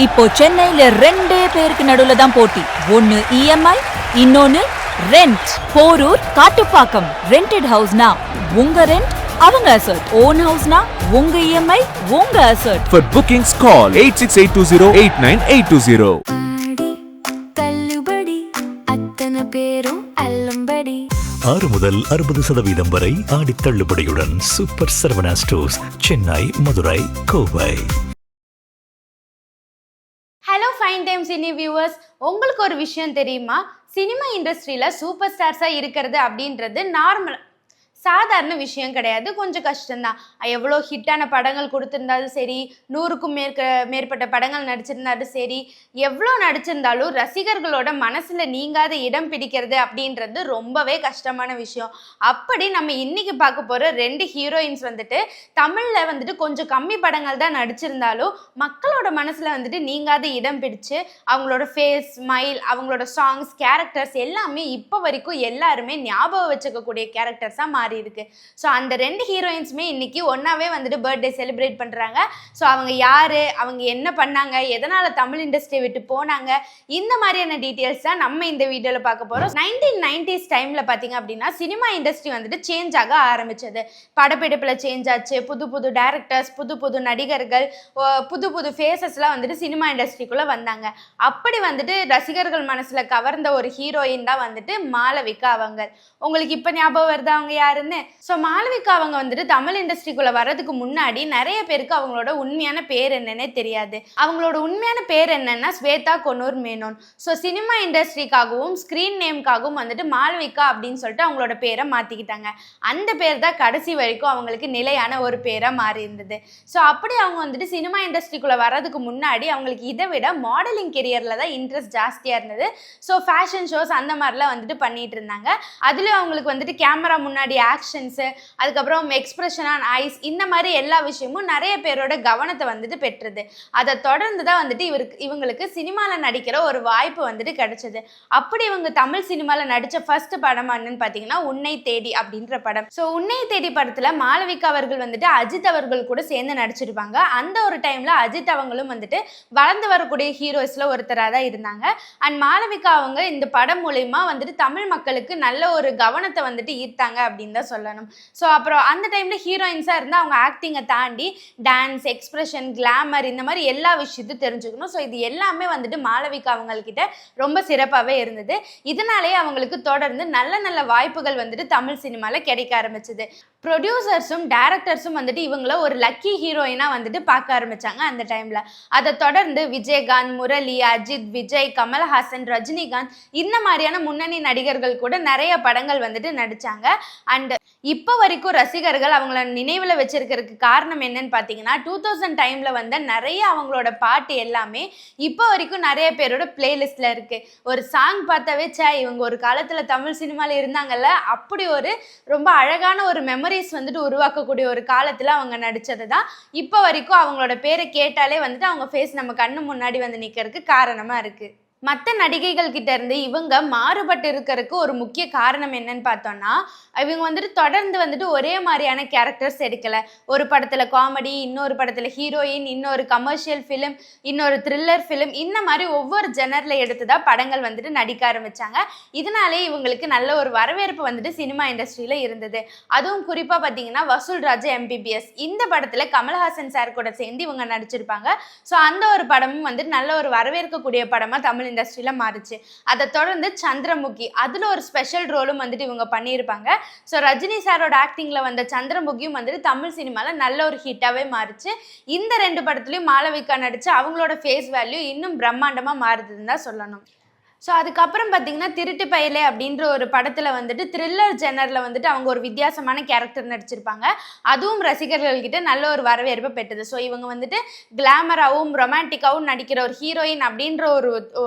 இப்போ சென்னையில ரெண்டே பேருக்கு நடுவுல தான் போட்டி. ஒன்னு இஎம்ஐ, இன்னொன்னு ரெண்ட். போரூர், காட்டுப்பாக்கம். ரெண்டட் ஹவுஸ்னா உங்க ரெண்ட், அவங்க அசர்ட். ஓன் ஹவுஸ்னா உங்க இஎம்ஐ, உங்க அசர்ட். For bookings call 8682089820. ஆறு முதல் 60% வரை ஆடி தள்ளுபடியுடன் super Saravana stores, Chennai, Madurai, Kovai. Hello fine time cine viewers, உங்களுக்கு ஒரு விஷயம் தெரியுமா? சினிமா இண்டஸ்ட்ரியில் சூப்பர் ஸ்டார்ஸாக இருக்கிறது அப்படின்றது சாதாரண விஷயம் கிடையாது, கொஞ்சம் கஷ்டம்தான். எவ்வளோ ஹிட்டான படங்கள் கொடுத்துருந்தாலும் சரி, 100க்கும் மேற்பட்ட படங்கள் நடிச்சிருந்தாலும் சரி, எவ்வளோ நடிச்சிருந்தாலும் ரசிகர்களோட மனசில் நீங்காத இடம் பிடிக்கிறது அப்படின்றது ரொம்பவே கஷ்டமான விஷயம். அப்படி நம்ம இன்னைக்கு பார்க்க போகிற 2 ஹீரோயின்ஸ் வந்துட்டு தமிழில் வந்துட்டு கொஞ்சம் கம்மி படங்கள் தான் நடிச்சிருந்தாலும் மக்களோட மனசில் வந்துட்டு நீங்காத இடம் பிடிச்சு அவங்களோட ஃபேஸ், ஸ்மைல், அவங்களோட சாங்ஸ், கேரக்டர்ஸ் எல்லாமே இப்போ வரைக்கும் எல்லாருமே ஞாபகம் வச்சுக்கக்கூடிய கேரக்டர்ஸாக மாறி இருக்கு. ஸோ அந்த 2 ஹீரோயின்ஸுமே இன்னைக்கு ஒன்னாவே வந்துட்டு பர்த்டே செலிப்ரேட் பண்றாங்க. ஸோ அவங்க யாரு, அவங்க என்ன பண்ணாங்க, எதனால தமிழ் இண்டஸ்ட்ரியை விட்டு போனாங்க, இந்த மாதிரியான டீட்டெயில்ஸ் தான் நம்ம இந்த வீடியோல பார்க்க போறோம். 1990s டைம்ல பாத்தீங்க அப்படின்னா சினிமா இண்டஸ்ட்ரி வந்துட்டு சேஞ்ச் ஆக ஆரம்பிச்சது. படப்பிடிப்புல சேஞ்ச் ஆச்சு, புது புது டைரக்டர்ஸ், புது புது நடிகர்கள், புது புது ஃபேஸஸ்லாம் வந்துட்டு சினிமா இண்டஸ்ட்ரிக்குள்ள வந்தாங்க. அப்படி வந்துட்டு ரசிகர்கள் மனசுல கவர்ந்த ஒரு ஹீரோயின் தான் வந்துட்டு மாளவிகா அவங்க. உங்களுக்கு இப்ப ஞாபகம் வருது அவங்க யாருன்னு? ஸோ மாளவிகா அவங்க வந்துட்டு தமிழ் இண்டஸ்ட்ரிக்குள்ள வர்றதுக்கு முன்னாடி நிறைய பேருக்கு அவங்களோட உண்மையான பேர் என்னன்னே தெரியாது. அவங்களோட உண்மையான பேர் என்னன்னா ஸ்வேதா கொனூர் மேனோன். ஸோ சினிமா இண்டஸ்ட்ரிக்காகவும் ஸ்கிரீன் நேம்காகவும் வந்துட்டு மாளவிகா அப்படின்னு சொல்லிட்டு அவங்களோட பேரை மாத்திக்கிட்டாங்க. அந்த பேர் தான் கடைசி வரைக்கும் அவங்களுக்கு நிலையான ஒரு பேரா மாறி இருந்தது. ஸோ அப்படி அவங்க வந்துட்டு சினிமா இண்டஸ்ட்ரிக்குள்ள வர்றதுக்கு முன்னாடி அவங்களுக்கு இதை விட மாடலிங் கெரியர்ல தான் இன்ட்ரெஸ்ட் ஜாஸ்தியா இருந்தது. ஸோ ஃபேஷன் ஷோஸ் அந்த மாதிரிலாம் வந்துட்டு பண்ணிட்டு இருந்தாங்க. அதுலயும் அவங்களுக்கு வந்துட்டு கேமரா முன்னாடி ஆக்ஷன்ஸு, அதுக்கப்புறம் எக்ஸ்பிரஷன் ஆன் ஐஸ், இந்த மாதிரி எல்லா விஷயமும் நிறைய பேரோட கவனத்தை வந்துட்டு பெற்றது. அதை தொடர்ந்து தான் வந்துட்டு இவங்களுக்கு சினிமாவில் நடிக்கிற ஒரு வாய்ப்பு வந்துட்டு கிடைச்சது. அப்படி இவங்க தமிழ் சினிமாவில் நடித்த ஃபர்ஸ்ட் படம் என்னன்னு பார்த்தீங்கன்னா உன்னை தேடி அப்படின்ற படம். ஸோ உன்னை தேடி படத்தில் மாளவிகா அவர்கள் வந்துட்டு அஜித் அவர்கள் கூட சேர்ந்து நடிச்சிருப்பாங்க. அந்த ஒரு டைமில் அஜித் அவங்களும் வந்துட்டு வளர்ந்து வரக்கூடிய ஹீரோஸில் ஒருத்தராக தான் இருந்தாங்க. அண்ட் மாளவிகா அவங்க இந்த படம் மூலயமா வந்துட்டு தமிழ் மக்களுக்கு நல்ல ஒரு கவனத்தை வந்துட்டு ஈர்த்தாங்க அப்படின்னு தான் சொல்லணும். ஸோ அப்புறம் அந்த டைமில் ஹீரோயின்ஸாக இருந்தால் அவங்க ஆக்டிங்கை தாண்டி டான்ஸ், எக்ஸ்பிரஷன், கிளாமர், இந்த மாதிரி எல்லா விஷயத்தையும் தெரிஞ்சுக்கணும். ஸோ இது எல்லாமே வந்துட்டு மாளவிகா அவங்கக்கிட்ட ரொம்ப சிறப்பாகவே இருந்தது. இதனாலேயே அவங்களுக்கு தொடர்ந்து நல்ல நல்ல வாய்ப்புகள் வந்துட்டு தமிழ் சினிமாவில் கிடைக்க ஆரம்பிச்சது. ப்ரொடியூசர்ஸும் டைரக்டர்ஸும் வந்துட்டு இவங்கள ஒரு லக்கி ஹீரோயினாக வந்துட்டு பார்க்க ஆரம்பித்தாங்க அந்த டைமில். அதை தொடர்ந்து விஜயகாந்த், முரளி, அஜித், விஜய், கமல்ஹாசன், ரஜினிகாந்த், இந்த மாதிரியான முன்னணி நடிகர்கள் கூட நிறைய படங்கள் வந்துட்டு நடித்தாங்க. அண்ட் இப்போ வரைக்கும் ரசிகர்கள் அவங்கள நினைவில் வச்சிருக்கிறதுக்கு காரணம் என்னன்னு பார்த்தீங்கன்னா 2000 டைமில் வந்த நிறைய அவங்களோட பாட்டு எல்லாமே இப்போ வரைக்கும் நிறைய பேரோட பிளேலிஸ்டில் இருக்குது. ஒரு சாங் பார்த்தாவே இவங்க ஒரு காலத்தில் தமிழ் சினிமாவில் இருந்தாங்கல்ல, அப்படி ஒரு ரொம்ப அழகான ஒரு மெமரிஸ் வந்துட்டு உருவாக்கக்கூடிய ஒரு காலத்தில் அவங்க நடித்தது தான் இப்போ வரைக்கும் அவங்களோட பேரை கேட்டாலே வந்துட்டு அவங்க ஃபேஸ் நம்ம கண்ணு முன்னாடி வந்து நிற்கிறதுக்கு காரணமாக இருக்குது. மற்ற நடிகைகள் கிட்ட இருந்து இவங்க மாறுபட்டு இருக்கிறதுக்கு ஒரு முக்கிய காரணம் என்னன்னு பார்த்தோம்னா, இவங்க வந்துட்டு தொடர்ந்து வந்துட்டு ஒரே மாதிரியான கேரக்டர்ஸ் எடுக்கலை. ஒரு படத்தில் காமெடி, இன்னொரு படத்தில் ஹீரோயின், இன்னொரு கமர்ஷியல் ஃபிலிம், இன்னொரு த்ரில்லர் ஃபிலிம், இந்த மாதிரி ஒவ்வொரு ஜெனரில் எடுத்து தான் படங்கள் வந்துட்டு நடிக்க ஆரம்பித்தாங்க. இதனாலே இவங்களுக்கு நல்ல ஒரு வரவேற்பு வந்துட்டு சினிமா இண்டஸ்ட்ரியில் இருந்தது. அதுவும் குறிப்பாக பார்த்தீங்கன்னா வசூல் ராஜா MBBS, இந்த படத்தில் கமல்ஹாசன் சார் கூட சேர்ந்து இவங்க நடிச்சிருப்பாங்க. ஸோ அந்த ஒரு படமும் வந்துட்டு நல்ல ஒரு வரவேற்கக்கூடிய படமாக தமிழ் இண்டஸ்ட்ரியில மாறுச்சு. அதை தொடர்ந்து சந்திரமுகி, அதுல ஒரு ஸ்பெஷல் ரோலும் வந்துட்டு இவங்க பண்ணியிருப்பாங்க. ஸோ ரஜினி சாரோட ஆக்டிங்ல வந்த சந்திரமுகியும் வந்துட்டு தமிழ் சினிமால நல்ல ஒரு ஹிட்டாவே மாறுச்சு. இந்த 2 படத்துலயும் மாளவிகா நடிச்சு அவங்களோட ஃபேஸ் வேல்யூ இன்னும் பிரம்மாண்டமா மாறுதுன்னு தான் சொல்லணும். ஸோ அதுக்கப்புறம் பார்த்தீங்கன்னா திருட்டு பயலே அப்படின்ற ஒரு படத்தில் வந்துட்டு த்ரில்லர் ஜெனரில் வந்துட்டு அவங்க ஒரு வித்தியாசமான கேரக்டர் நடிச்சிருப்பாங்க. அதுவும் ரசிகர்கள்கிட்ட நல்ல ஒரு வரவேற்பை பெற்றது. ஸோ இவங்க வந்துட்டு கிளாமராகவும் ரொமான்டிக்காகவும் நடிக்கிற ஒரு ஹீரோயின் அப்படின்ற ஒரு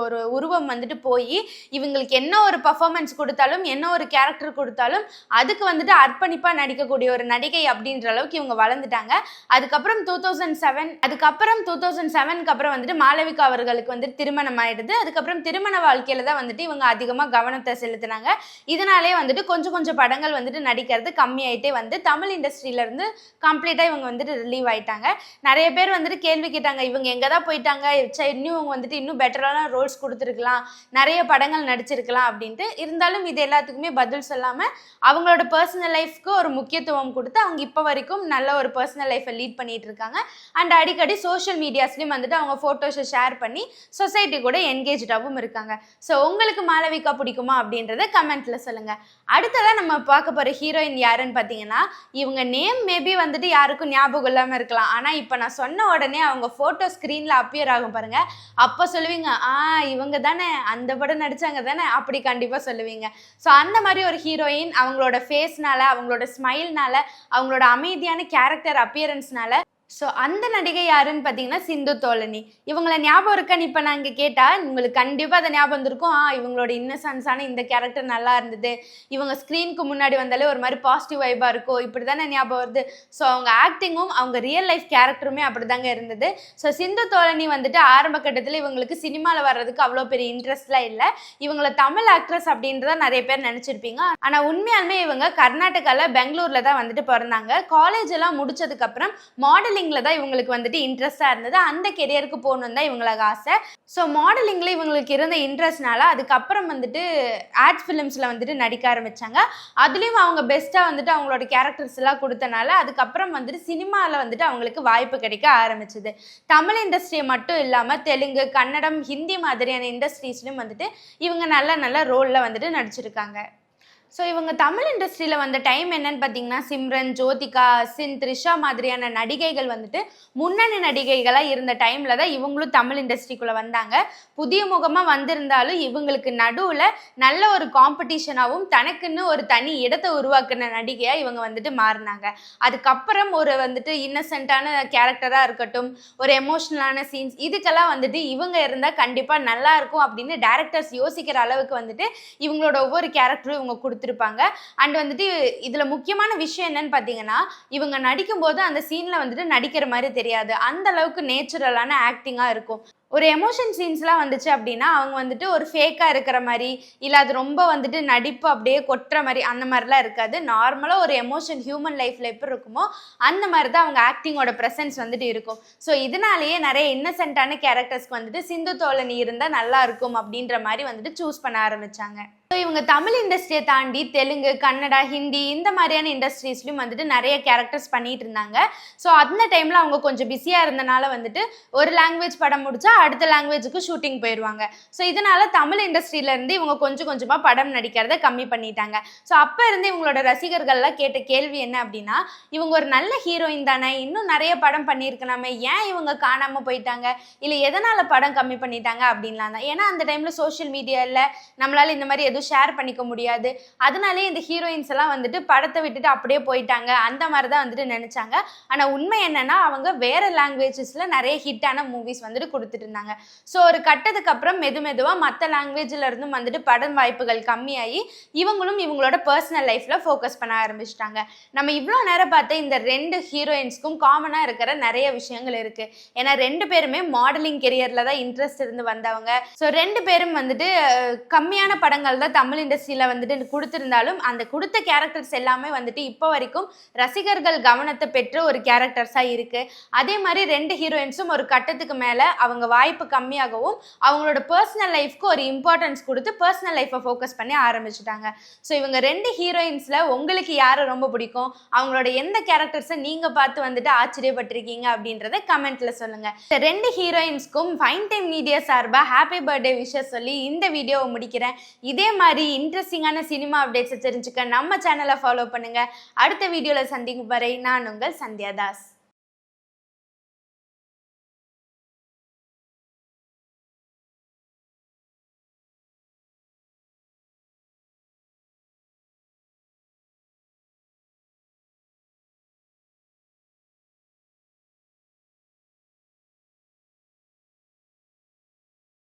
உருவம் வந்துட்டு போய் இவங்களுக்கு என்ன ஒரு பர்ஃபார்மன்ஸ் கொடுத்தாலும், என்ன ஒரு கேரக்டர் கொடுத்தாலும் அதுக்கு வந்துட்டு அர்ப்பணிப்பாக நடிக்கக்கூடிய ஒரு நடிகை அப்படின்ற அளவுக்கு இவங்க வளர்ந்துட்டாங்க. அதுக்கப்புறம் 2007 அப்புறம் வந்துட்டு மாளவிகா அவர்களுக்கு வந்துட்டு திருமணம் ஆயிடுது. அதுக்கப்புறம் திருமண வாழ்க்கை வாழ்க்கையில தான் வந்துட்டு இவங்க அதிகமாக கவனத்தை செலுத்தினாங்க. இதனாலே வந்துட்டு கொஞ்சம் கொஞ்சம் படங்கள் வந்துட்டு நடிக்கிறது கம்மியாயிட்டே வந்து தமிழ் இண்டஸ்ட்ரியிலேருந்து கம்ப்ளீட்டாக இவங்க வந்துட்டு ரிலீவ் ஆயிட்டாங்க. நிறைய பேர் வந்துட்டு கேள்வி கேட்டாங்க, இவங்க எங்கே தான் போயிட்டாங்க, இன்னும் இவங்க வந்துட்டு இன்னும் பெட்டரான ரோல்ஸ் கொடுத்துருக்கலாம், நிறைய படங்கள் நடிச்சிருக்கலாம் அப்படின்ட்டு. இருந்தாலும் இது எல்லாத்துக்குமே பதில் சொல்லாமல் அவங்களோட பர்சனல் லைஃப்க்கு ஒரு முக்கியத்துவம் கொடுத்து அவங்க இப்போ வரைக்கும் நல்ல ஒரு பர்சனல் லைஃப்பை லீட் பண்ணிட்டு இருக்காங்க. அண்ட் அடிக்கடி சோஷியல் மீடியாஸ்லையும் வந்துட்டு அவங்க ஃபோட்டோஸை ஷேர் பண்ணி சொசைட்டி கூட என்கேஜாகவும் இருக்காங்க. ஸோ உங்களுக்கு மாளவிகா பிடிக்குமா அப்படின்றத கமெண்ட்ல சொல்லுங்க. அடுத்ததான் நம்ம பார்க்க போகிற ஹீரோயின் யாருன்னு பார்த்தீங்கன்னா, இவங்க நேம் மேபி வந்துட்டு யாருக்கும் ஞாபகம் இல்லாமல் இருக்கலாம். ஆனால் இப்போ நான் சொன்ன உடனே அவங்க ஃபோட்டோ ஸ்க்ரீனில் அப்பியர் ஆகும் பாருங்க, அப்போ சொல்லுவீங்க இவங்க தானே, அந்த படம் நடிச்சாங்க தானே, அப்படி கண்டிப்பாக சொல்லுவீங்க. ஸோ அந்த மாதிரி ஒரு ஹீரோயின் அவங்களோட ஃபேஸ்னால, அவங்களோட ஸ்மைல்னால, அவங்களோட அமைதியான கேரக்டர் அப்பியரன்ஸ்னால. ஸோ அந்த நடிகை யாருன்னு பார்த்தீங்கன்னா சிந்து தோலனி. இவங்களை ஞாபகம் இருக்கான்னு இப்போ நான் இங்கே கேட்டால் உங்களுக்கு கண்டிப்பாக அதை ஞாபகம் வந்திருக்கும். இவங்களோட இன்னசென்ஸான இந்த கேரக்டர் நல்லா இருந்தது, இவங்க ஸ்க்ரீனுக்கு முன்னாடி வந்தாலே ஒரு மாதிரி பாசிட்டிவ் வைப்பாக இருக்கும், இப்படி தானே ஞாபகம் வருது. ஸோ அவங்க ஆக்டிங்கும் அவங்க ரியல் லைஃப் கேரக்டருமே அப்படி தாங்க இருந்தது. ஸோ சிந்து தோலனி வந்துட்டு ஆரம்ப கட்டத்தில் இவங்களுக்கு சினிமாவில் வர்றதுக்கு அவ்வளோ பெரிய இன்ட்ரெஸ்ட்லாம் இல்லை. இவங்களை தமிழ் ஆக்ட்ரஸ் அப்படின்றத நிறைய பேர் நினச்சிருப்பீங்க. ஆனால் உண்மையாலுமே இவங்க கர்நாடகாவில் பெங்களூரில் தான் வந்துட்டு பிறந்தாங்க. காலேஜ் எல்லாம் முடிச்சதுக்கப்புறம் மாடலிங் தான் இவங்களுக்கு வந்துட்டு இன்ட்ரெஸ்டா இருந்தது. அந்த கெரியருக்கு போகணும் தான் இவங்களுக்கு ஆசை. ஸோ மாடலிங்ல இவங்களுக்கு இருந்த இன்ட்ரெஸ்ட்னால அதுக்கப்புறம் வந்துட்டு ஆட் ஃபிலிம்ஸ்ல வந்துட்டு நடிக்க ஆரம்பிச்சாங்க. அதுலேயும் அவங்க பெஸ்ட்டாக வந்துட்டு அவங்களோட கேரக்டர்ஸ் எல்லாம் கொடுத்தனால அதுக்கப்புறம் வந்துட்டு சினிமாவில் வந்துட்டு அவங்களுக்கு வாய்ப்பு கிடைக்க ஆரம்பிச்சுது. தமிழ் இண்டஸ்ட்ரியை மட்டும் இல்லாமல் தெலுங்கு, கன்னடம், ஹிந்தி மாதிரியான இண்டஸ்ட்ரீஸ்லையும் வந்துட்டு இவங்க நல்ல நல்ல ரோலில் வந்துட்டு நடிச்சிருக்காங்க. ஸோ இவங்க தமிழ் இண்டஸ்ட்ரியில் வந்த டைம் என்னன்னு பார்த்தீங்கன்னா, சிம்ரன், ஜோதிகா, அசின், த்ரிஷா மாதிரியான நடிகைகள் வந்துட்டு முன்னணி நடிகைகளாக இருந்த டைமில் தான் இவங்களும் தமிழ் இண்டஸ்ட்ரிக்குள்ளே வந்தாங்க. புதிய முகமாக வந்திருந்தாலும் இவங்களுக்கு நடுவில் நல்ல ஒரு காம்படிஷனாகவும் தனக்குன்னு ஒரு தனி இடத்தை உருவாக்குன நடிகையாக இவங்க வந்துட்டு மாறினாங்க. அதுக்கப்புறம் ஒரு வந்துட்டு இன்னசென்ட்டான கேரக்டராக இருக்கட்டும், ஒரு எமோஷ்னலான சீன்ஸ், இதுக்கெல்லாம் வந்துட்டு இவங்க இருந்தால் கண்டிப்பாக நல்லா இருக்கும் அப்படின்னு டேரக்டர்ஸ் யோசிக்கிற அளவுக்கு வந்துட்டு இவங்களோட ஒவ்வொரு கேரக்டரும் இவங்க கொடுத்துருப்பாங்க. அண்ட் வந்துட்டு இதுல முக்கியமான விஷயம் என்னன்னு பாத்தீங்கன்னா, இவங்க நடிக்கும் போது அந்த சீன்ல வந்துட்டு நடிக்கிற மாதிரி தெரியாது, அந்த அளவுக்கு நேச்சுரலான ஆக்டிங்கா இருக்கும். ஒரு எமோஷன் சீன்ஸ்லாம் வந்துச்சு அப்படின்னா அவங்க வந்துட்டு ஒரு ஃபேக்காக இருக்கிற மாதிரி, இல்லை அது ரொம்ப வந்துட்டு நடிப்பு அப்படியே கொட்டுற மாதிரி அந்த மாதிரிலாம் இருக்காது. நார்மலாக ஒரு எமோஷன் ஹியூமன் லைஃப்பில் எப்படி இருக்குமோ அந்த மாதிரி தான் அவங்க ஆக்டிங்கோட ப்ரெசன்ஸ் வந்துட்டு இருக்கும். ஸோ இதனாலேயே நிறைய இன்னசென்ட்டான கேரக்டர்ஸ்க்கு வந்துட்டு சிந்து தோலனி இருந்தால் நல்லா இருக்கும் அப்படின்ற மாதிரி வந்துட்டு சூஸ் பண்ண ஆரம்பித்தாங்க. ஸோ இவங்க தமிழ் இண்டஸ்ட்ரியை தாண்டி தெலுங்கு, கன்னடா, ஹிந்தி இந்த மாதிரியான இண்டஸ்ட்ரீஸ்லையும் வந்துட்டு நிறைய கேரக்டர்ஸ் பண்ணிட்டு இருந்தாங்க. ஸோ அந்த டைமில் அவங்க கொஞ்சம் பிஸியாக இருந்தனால வந்துட்டு ஒரு லாங்குவேஜ் படம் முடிச்சா அடுத்த லாங்குவேஜுக்கு ஷூட்டிங் போயிடுவாங்க. ஸோ இதனால தமிழ் இண்டஸ்ட்ரியிலேருந்து இவங்க கொஞ்சம் கொஞ்சமாக படம் நடிக்கிறத கம்மி பண்ணிட்டாங்க. ஸோ அப்போ இருந்து இவங்களோட ரசிகர்கள்லாம் கேட்ட கேள்வி என்ன அப்படின்னா, இவங்க ஒரு நல்ல ஹீரோயின் தானே, இன்னும் நிறைய படம் பண்ணியிருக்கலாமே, ஏன் இவங்க காணாமல் போயிட்டாங்க, இல்லை எதனால் படம் கம்மி பண்ணிட்டாங்க அப்படின்லாம் தான். ஏன்னா அந்த டைமில் சோஷியல் மீடியாவில் நம்மளால் இந்த மாதிரி எதுவும் ஷேர் பண்ணிக்க முடியாது. அதனாலே இந்த ஹீரோயின்ஸ் எல்லாம் வந்துட்டு படத்தை விட்டுட்டு அப்படியே போயிட்டாங்க, அந்த மாதிரி தான் வந்துட்டு நினைச்சாங்க. ஆனால் உண்மை என்னன்னா அவங்க வேற லாங்குவேஜஸ்ல நிறைய ஹிட்டான மூவிஸ் வந்துட்டு கொடுத்துட்டு இருந்தாங்க. ஸோ ஒரு கட்டத்துக்கு அப்புறம் மெதுவாக மற்ற லாங்குவேஜ்ல இருந்தும் வந்துட்டு படம் வாய்ப்புகள் கம்மியாகி இவங்களும் இவங்களோட பர்சனல் லைஃப்ல ஃபோக்கஸ் பண்ண ஆரம்பிச்சிட்டாங்க. நம்ம இவ்வளோ நேரம் பார்த்த இந்த ரெண்டு ஹீரோயின்ஸ்க்கும் காமனாக இருக்கிற நிறைய விஷயங்கள் இருக்கு. ஏன்னா ரெண்டு பேருமே மாடலிங் கெரியர்ல தான் இன்ட்ரெஸ்ட் இருந்து வந்தவங்க. ஸோ ரெண்டு பேரும் வந்துட்டு கம்மியான படங்கள் தான் தமிழ் இண்டஸ்ட்ரியில வந்துட்டு கொடுத்திருந்தாலும் அந்த கொடுத்த கேரக்டர்ஸ் எல்லாமே வந்துட்டு இப்போ வரைக்கும் ரசிகர்கள் கவனத்தை பெற்ற ஒரு கேரக்டர்ஸா இருக்கு. அதே மாதிரி ரெண்டு ஹீரோயின்ஸும் ஒரு கட்டத்துக்கு மேல அவங்க வாய்ப்பு கம்மியாகவும் அவங்களோட பர்சனல் லைஃப்க்கு ஒரு இம்பார்ட்டன்ஸ் கொடுத்து பர்சனல் லைஃப்பை ஃபோக்கஸ் பண்ணி ஆரம்பிச்சுட்டாங்க. ஸோ இவங்க ரெண்டு ஹீரோயின்ஸ்ல உங்களுக்கு யாரை ரொம்ப பிடிக்கும், அவங்களோட எந்த கேரக்டர்ஸை நீங்க பார்த்து வந்துட்டு ஆச்சரியப்பட்டிருக்கீங்க அப்படின்றத கமெண்ட்ல சொல்லுங்க. ரெண்டு ஹீரோயின்ஸ்க்கும் ஃபைன் டைம் மீடியா சார்பா ஹாப்பி பர்த்டே விஷஸ் சொல்லி இந்த வீடியோவை முடிக்கிறேன். இதே மாதிரி இன்ட்ரெஸ்டிங்கான சினிமா அப்டேட்ஸை தெரிஞ்சுக்க நம்ம சேனலை ஃபாலோ பண்ணுங்க. அடுத்த வீடியோல சந்திக்கும் வரை நான் உங்கள் சந்தியா தாஸ்.